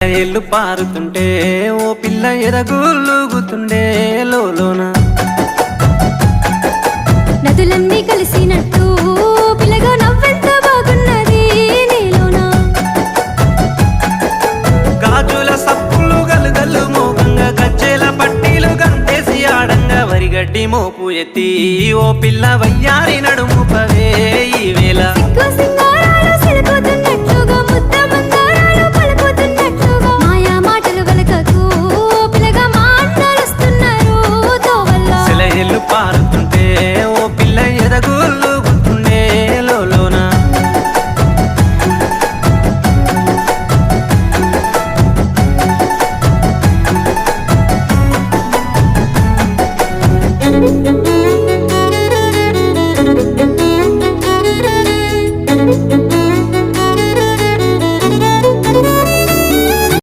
ఎల్లు పారుతుంటే ఓ పిల్ల ఎదగులుగుతుండే లోన నదులన్నీ కలిసినట్టు పిల్లగా నవ్వెంత బాగున్నది నీలోన గాజుల సప్పులు గలుగల్లు మోగంగా గజ్జెల పట్టీలు గంతేసి ఆడంగా వరిగడ్డి మోపు ఎత్తి ఓ పిల్ల వయ్యారి నడుము పవే ఈ వేళ